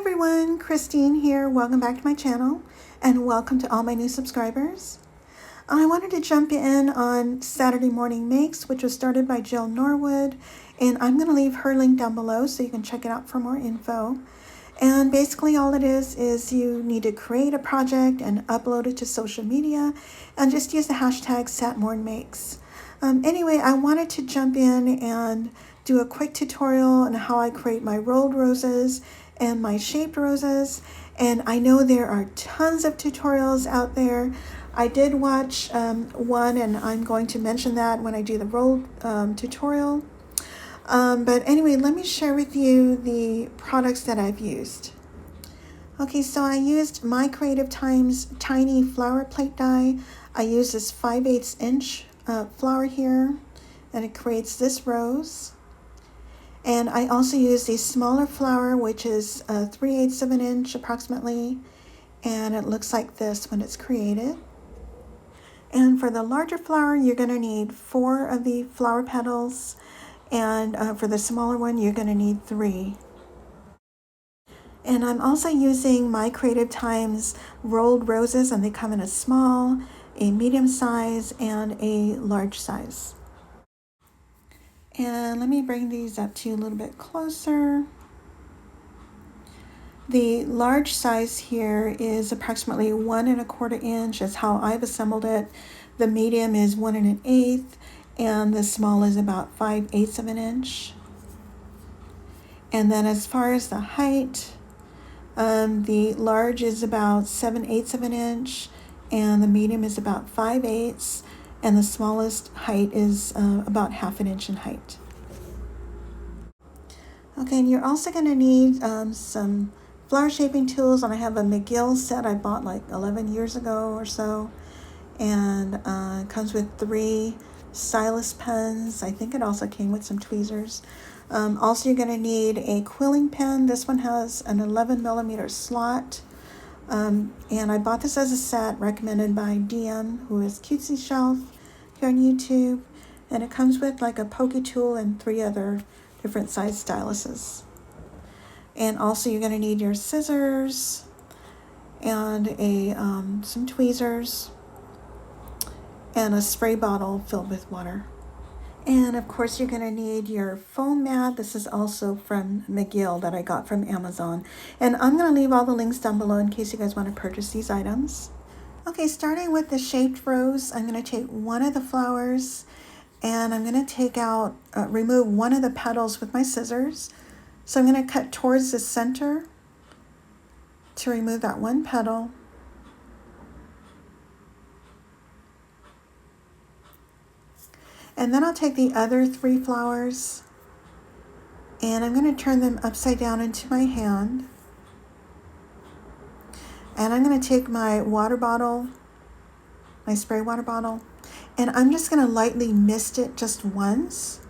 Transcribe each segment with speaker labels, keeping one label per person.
Speaker 1: everyone, Christine here. Welcome back to my channel and welcome to all my new subscribers. I wanted to jump in on Saturday Morning Makes, which was started by Jill Norwood, and I'm going to leave her link down below so you can check it out for more info. And basically all it is you need to create a project and upload it to social media and just use the hashtag satmornmakes. Anyway, I wanted to jump in and do a quick tutorial on how I create my rolled roses and my shaped roses. And I know there are tons of tutorials out there. I did watch one, and I'm going to mention that when I do the rolled tutorial. But anyway, let me share with you the products that I've used. Okay, so I used mycreativetime's tiny flower plate die. I used this 5/8 inch flower here, and it creates this rose. And I also used a smaller flower, which is 3/8 of an inch approximately, and it looks like this when it's created. And for the larger flower, you're going to need 4 of the flower petals, and for the smaller one, you're going to need 3. And I'm also using mycreativetime's rolled roses, and they come in a small, a medium size, and a large size. And let me bring these up to you a little bit closer. The large size here is approximately 1 1/4 inch, is how I've assembled it. The medium is 1 1/8, and the small is about 5/8 of an inch. And then as far as the height, the large is about 7/8 of an inch, and the medium is about 5/8, and the smallest height is about 1/2 inch in height. Okay, and you're also going to need some flower shaping tools, and I have a McGill set I bought like 11 years ago or so, and it comes with 3 stylus pens. I think it also came with some tweezers. Also, you're going to need a quilling pen. This one has an 11mm slot, and I bought this as a set recommended by DM, who is Cutesy Shelf here on YouTube, and it comes with like a pokey tool and 3 other different size styluses. And also you're going to need your scissors and some tweezers and a spray bottle filled with water. And of course you're going to need your foam mat. This is also from McGill that I got from Amazon. And I'm going to leave all the links down below in case you guys want to purchase these items. Okay, starting with the shaped rose, I'm going to take one of the flowers and I'm going to take out, remove one of the petals with my scissors. So I'm going to cut towards the center to remove that one petal. And then I'll take the other 3 flowers and I'm going to turn them upside down into my hand. And I'm going to take my water bottle, my spray water bottle, and I'm just going to lightly mist it just once.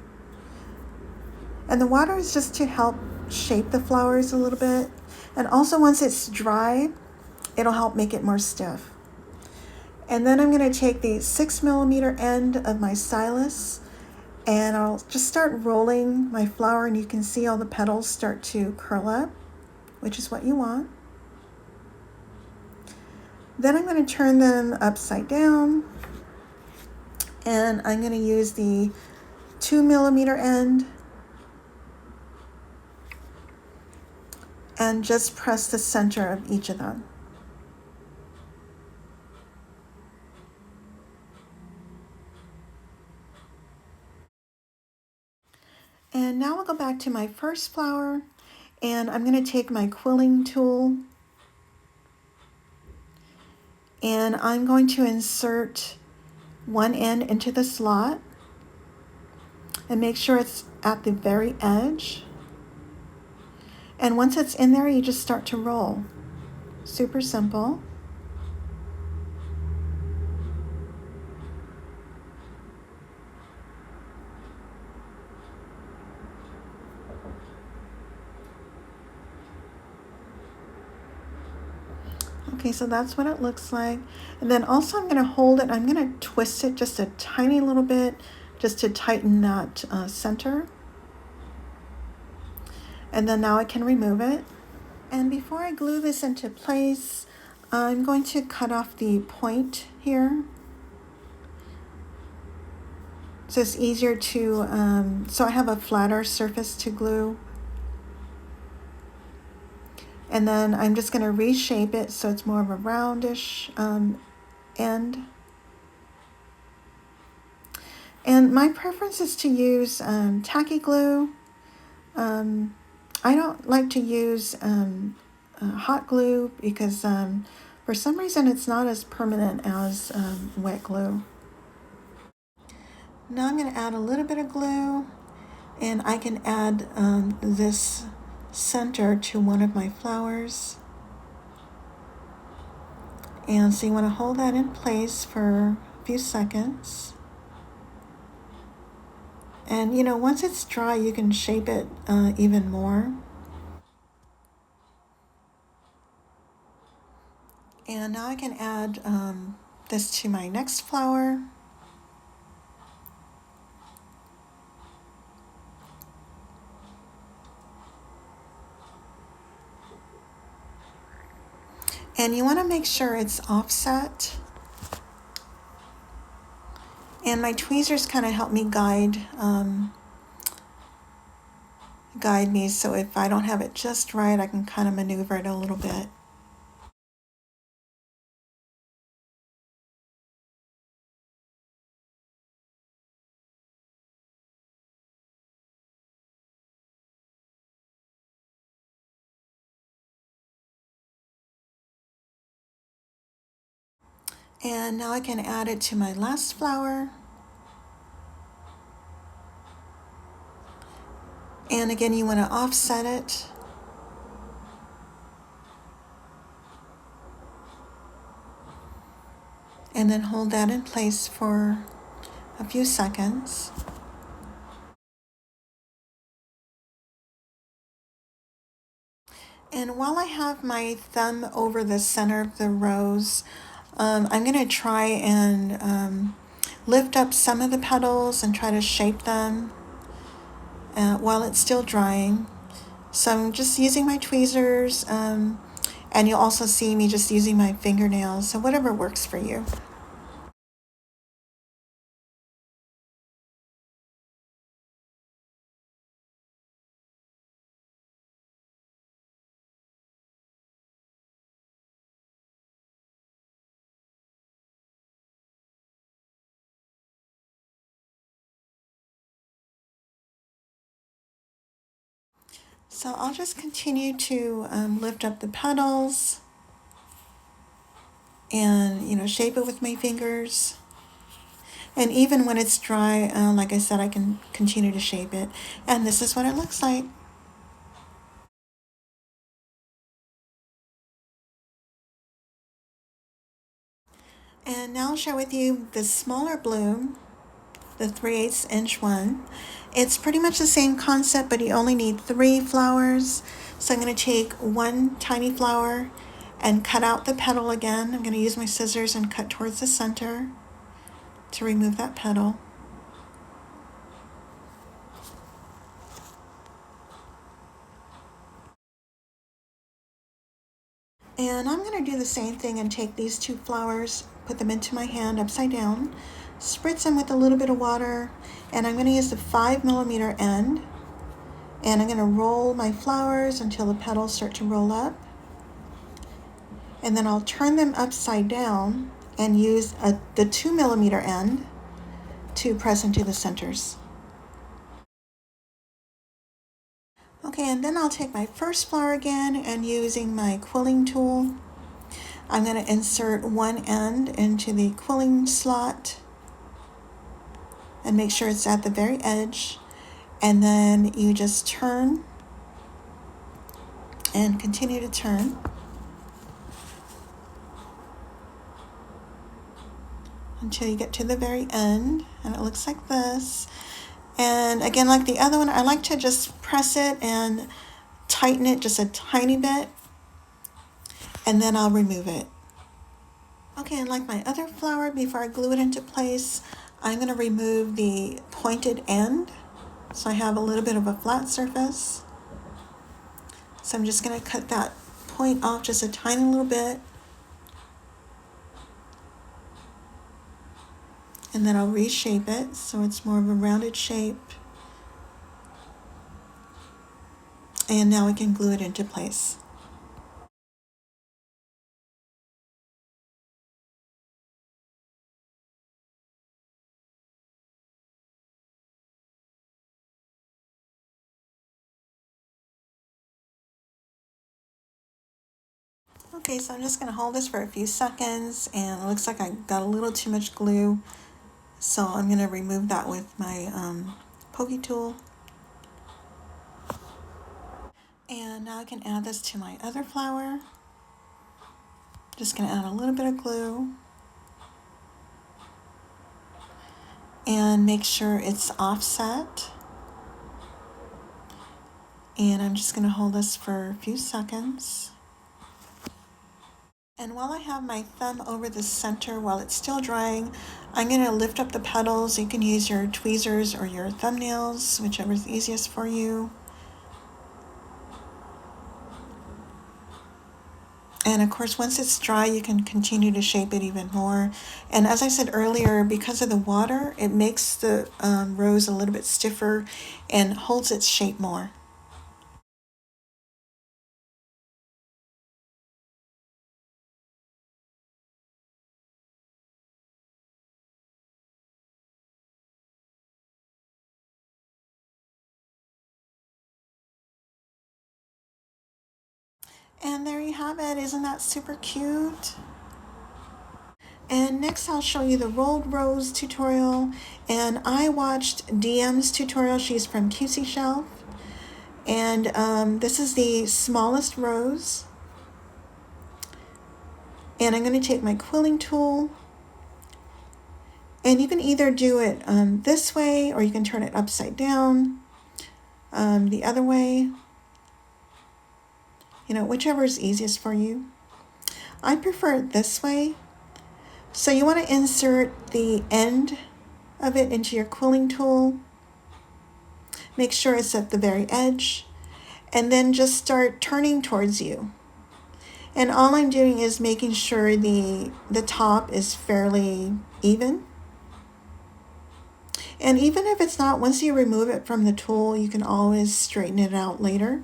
Speaker 1: And the water is just to help shape the flowers a little bit. And also once it's dry, it'll help make it more stiff. And then I'm going to take the 6mm end of my stylus and I'll just start rolling my flower, and you can see all the petals start to curl up, which is what you want. Then I'm going to turn them upside down, and I'm going to use the 2mm end and just press the center of each of them. And now I'll go back to my first flower, and I'm going to take my quilling tool and I'm going to insert one end into the slot and make sure it's at the very edge. And once it's in there, you just start to roll. Super simple. Okay, so that's what it looks like. And then also I'm going to hold it, I'm going to twist it just a tiny little bit just to tighten that center. And then now I can remove it. And before I glue this into place, I'm going to cut off the point here. So it's easier to, so I have a flatter surface to glue. And then I'm just going to reshape it so it's more of a roundish end. And my preference is to use tacky glue. I don't like to use hot glue because for some reason it's not as permanent as wet glue. Now I'm going to add a little bit of glue, and I can add this center to one of my flowers. And so you want to hold that in place for a few seconds. And you know, once it's dry, you can shape it even more. And now I can add this to my next flower. And you want to make sure it's offset. And my tweezers kind of help me guide me, so if I don't have it just right, I can kind of maneuver it a little bit. And now I can add it to my last flower. And again, you want to offset it. And then hold that in place for a few seconds. And while I have my thumb over the center of the rose, I'm going to try and lift up some of the petals and try to shape them while it's still drying. So I'm just using my tweezers, and you'll also see me just using my fingernails, so whatever works for you. So I'll just continue to lift up the petals and, you know, shape it with my fingers. And even when it's dry, like I said, I can continue to shape it. And this is what it looks like. And now I'll share with you the smaller bloom, the 3/8 inch one. It's pretty much the same concept, but you only need 3 flowers. So I'm going to take one tiny flower and cut out the petal again. I'm going to use my scissors and cut towards the center to remove that petal. And I'm going to do the same thing and take these 2 flowers, put them into my hand upside down, spritz them with a little bit of water, and I'm going to use the 5mm end, and I'm going to roll my flowers until the petals start to roll up. And then I'll turn them upside down and use the 2mm end to press into the centers. Okay, and then I'll take my first flower again, and using my quilling tool, I'm going to insert one end into the quilling slot and make sure it's at the very edge. And then you just turn and continue to turn until you get to the very end, and it looks like this. And again, like the other one, I like to just press it and tighten it just a tiny bit, and then I'll remove it. Okay, and like my other flower, before I glue it into place, I'm going to remove the pointed end so I have a little bit of a flat surface. So I'm just going to cut that point off just a tiny little bit. And then I'll reshape it so it's more of a rounded shape. And now we can glue it into place. Okay, so I'm just going to hold this for a few seconds, and it looks like I got a little too much glue, so I'm going to remove that with my pokey tool. And now I can add this to my other flower. Just going to add a little bit of glue and make sure it's offset. And I'm just going to hold this for a few seconds. And while I have my thumb over the center while it's still drying, I'm going to lift up the petals. You can use your tweezers or your thumbnails, whichever is easiest for you. And of course, once it's dry, you can continue to shape it even more. And as I said earlier, because of the water, it makes the rose a little bit stiffer and holds its shape more. And there you have it. Isn't that super cute? And next I'll show you the rolled rose tutorial. And I watched DM's tutorial. She's from QC Shelf. And this is the smallest rose. And I'm going to take my quilling tool. And you can either do it this way, or you can turn it upside down the other way. You know, whichever is easiest for you. I prefer it this way. So you want to insert the end of it into your quilling tool. Make sure it's at the very edge. And then just start turning towards you. And all I'm doing is making sure the top is fairly even. And even if it's not, once you remove it from the tool, you can always straighten it out later.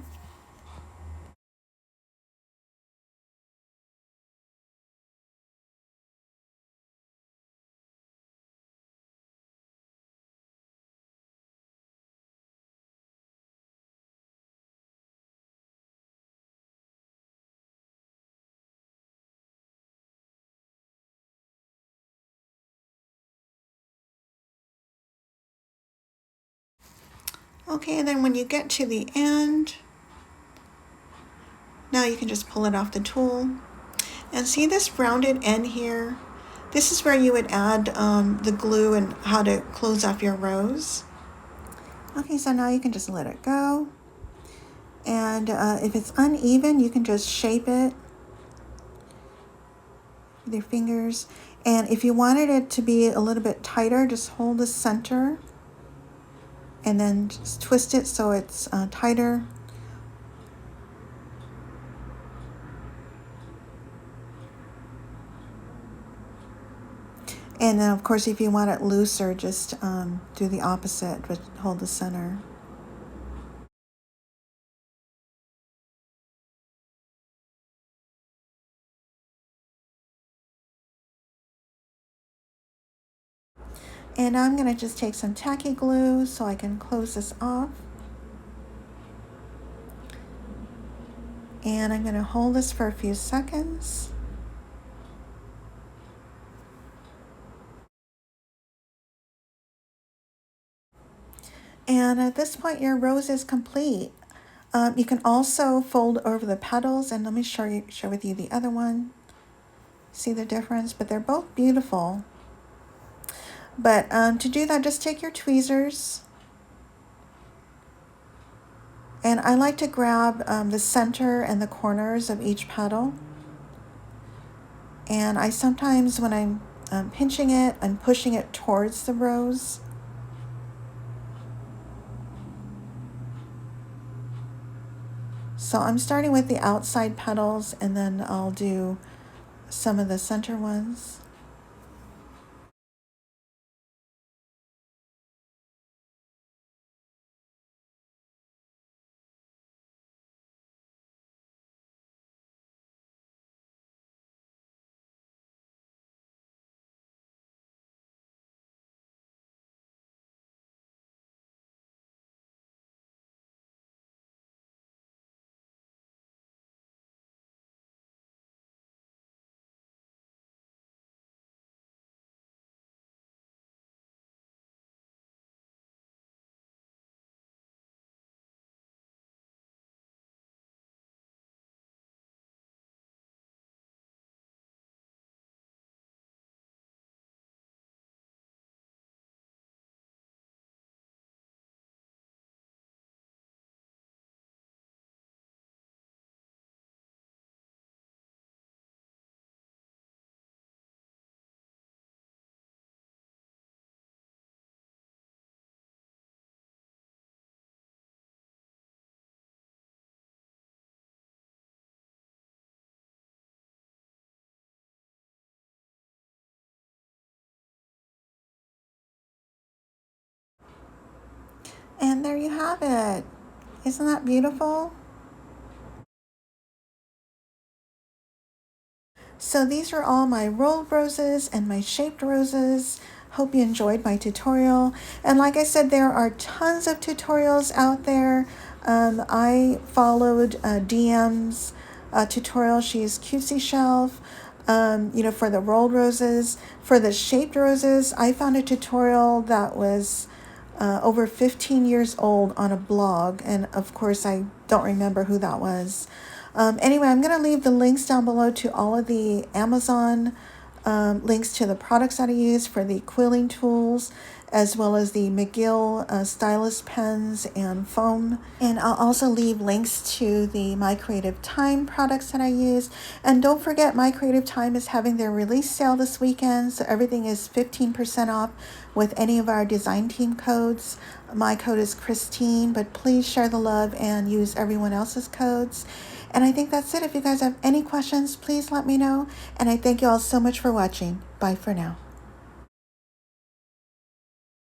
Speaker 1: Okay, and then when you get to the end, now you can just pull it off the tool. And see this rounded end here? This is where you would add the glue and how to close off your rose. Okay, so now you can just let it go. And if it's uneven, you can just shape it with your fingers. And if you wanted it to be a little bit tighter, just hold the center and then just twist it so it's tighter. And then of course, if you want it looser, just do the opposite, but hold the center. And now I'm going to just take some tacky glue so I can close this off. And I'm going to hold this for a few seconds. And at this point, your rose is complete. You can also fold over the petals, and let me share with you the other one. See the difference? But they're both beautiful. But to do that, just take your tweezers. And I like to grab the center and the corners of each petal. And I sometimes, when I'm pinching it, I'm pushing it towards the rose. So I'm starting with the outside petals, and then I'll do some of the center ones. And there you have it. Isn't that beautiful? So these are all my rolled roses and my shaped roses. Hope you enjoyed my tutorial. And like I said, there are tons of tutorials out there. I followed DM's tutorial. She's Cutesy Shelf. For the rolled roses. For the shaped roses, I found a tutorial that was over 15 years old on a blog, and of course I don't remember who that was. Anyway, I'm going to leave the links down below to all of the Amazon links to the products that I use for the quilling tools, as well as the McGill stylus pens and foam. And I'll also leave links to the My Creative Time products that I use. And don't forget, My Creative Time is having their release sale this weekend, so everything is 15% off with any of our design team codes. My code is Christine, but please share the love and use everyone else's codes. And I think that's it. If you guys have any questions, please let me know. And I thank you all so much for watching. Bye for now.